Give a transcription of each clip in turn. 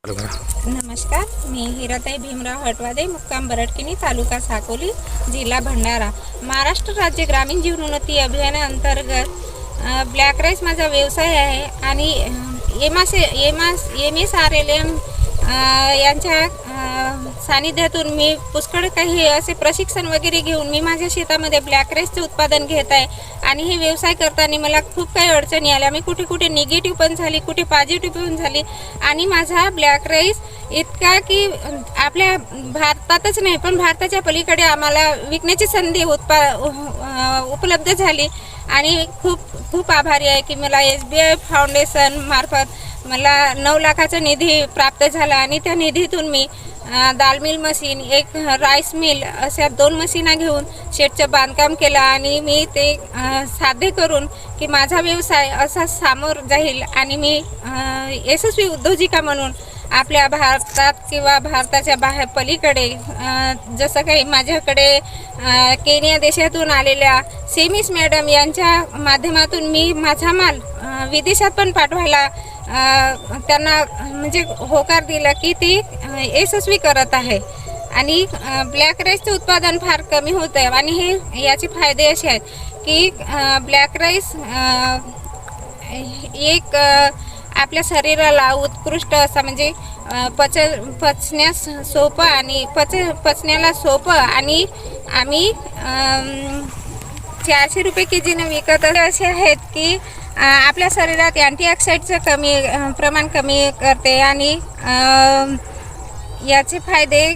नमस्कार, मी हिराताई भीमराव हटवादे, मुक्काम बरटकिनी, तालुका साकोली, जिल्हा भंडारा. महाराष्ट्र राज्य ग्रामीण जीवनोन्नती अभियानाअंतर्गत ब्लॅक राईस माझा व्यवसाय आहे आणि MSRLM यांच्या सानिध्यातून मी पुष्कळ काही असे प्रशिक्षण वगैरे घेऊन मी माझ्या शेतामध्ये ब्लॅक राईसचे उत्पादन घेत आहे. आणि हे व्यवसाय करताना मला खूप काही अडचणी आल्या. मी कुठे निगेटिव्ह पण झाली, कुठे पॉझिटिव्ह पण झाली. आणि माझा ब्लॅक राईस इतका की आपल्या भारतातच नाही पण भारताच्या पलीकडे आम्हाला विकण्याची संधी उपलब्ध झाली. आणि खूप आभारी आहे की मला SBI फाउंडेशन मार्फत मला 9 लाखाचा निधी प्राप्त झाला. आणि त्या निधीतून मी दाल मिल मशीन, एक राईस मिल अशा 2 मशीना घेऊन शेडचं बांधकाम केलं. आणि मी ते साध्य करून की माझा व्यवसाय असा सामोर जाईल आणि मी यशस्वी उद्योजिका म्हणून आपल्या भारतात किंवा भारताच्या बाहेर पलीकडे जसं काही माझ्याकडे केनिया देशातून आलेल्या सेमिस मॅडम यांच्या माध्यमातून मी माझा माल विदेशात पण पाठवायला त्यांना म्हणजे होकार दिला की ती यशस्वी करत आहे. आणि ब्लॅक राईसचे उत्पादन फार कमी होत आहे. आणि हे याचे फायदे असे आहेत की ब्लॅक राईस एक आपल्या शरीराला उत्कृष्ट असा म्हणजे पचण्यास सोपं आणि पचण्याला सोपं. आणि आम्ही 400 रुपये केजीने विकत असे आहेत की आपल्या शरीरात अँटीऑक्सिडंटचं प्रमाण कमी करते. आणि याचे फायदे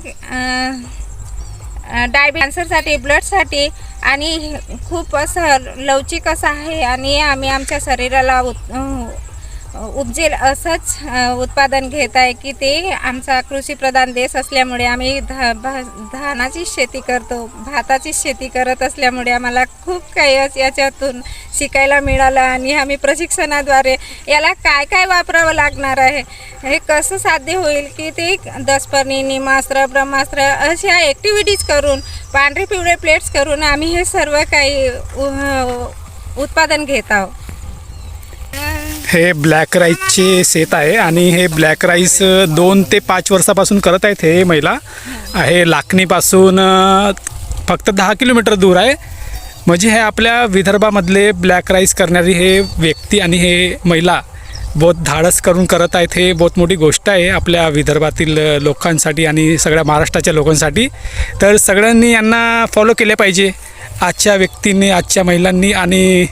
कॅन्सरसाठी, ब्लडसाठी आणि खूप असं लवचिक असं आहे. आणि आम्ही आमच्या शरीराला उपजेल असंच उत्पादन घेत आहे की ते आमचा कृषीप्रधान देश असल्यामुळे आम्ही धानाची शेती करतो, भाताची शेती करत असल्यामुळे आम्हाला खूप काही याच्यातून शिकायला मिळालं. आणि आम्ही प्रशिक्षणाद्वारे याला काय काय वापरावं लागणार आहे, हे कसं साध्य होईल की ते दशपर्णी, निमास्त्र, ब्रह्मास्त्र अशा ॲक्टिव्हिटीज करून, पांढरे पिवळे प्लेट्स करून आम्ही हे सर्व काही उत्पादन घेत आहोत. हे ब्लॅक राईसचे शेत आहे आणि हे ब्लॅक राईस 2 ते 5 वर्षापासून करत आहेत. हे महिला आहे लाखनीपासून फक्त 10 किलोमीटर दूर आहे. म्हणजे हे आपल्या विदर्भामधले ब्लॅक राईस करणारी हे व्यक्ती आणि हे महिला बहुत धाडस करून करत आहेत. हे बहुत मोठी गोष्ट आहे आपल्या विदर्भातील लोकांसाठी आणि सगळ्या महाराष्ट्राच्या लोकांसाठी. तर सगळ्यांनी यांना फॉलो केले पाहिजे, आजच्या व्यक्तींनी, आजच्या महिलांनी. आणि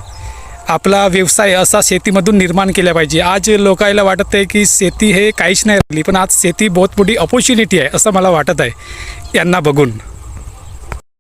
आपला व्यवसाय असा शेतीमधून निर्माण केला पाहिजे. आज लोकांना वाटत आहे की शेती हे काहीच नाही राहिली, पण आज शेती बहुत मोठी अपॉर्च्युनिटी आहे असं मला वाटत आहे यांना बघून.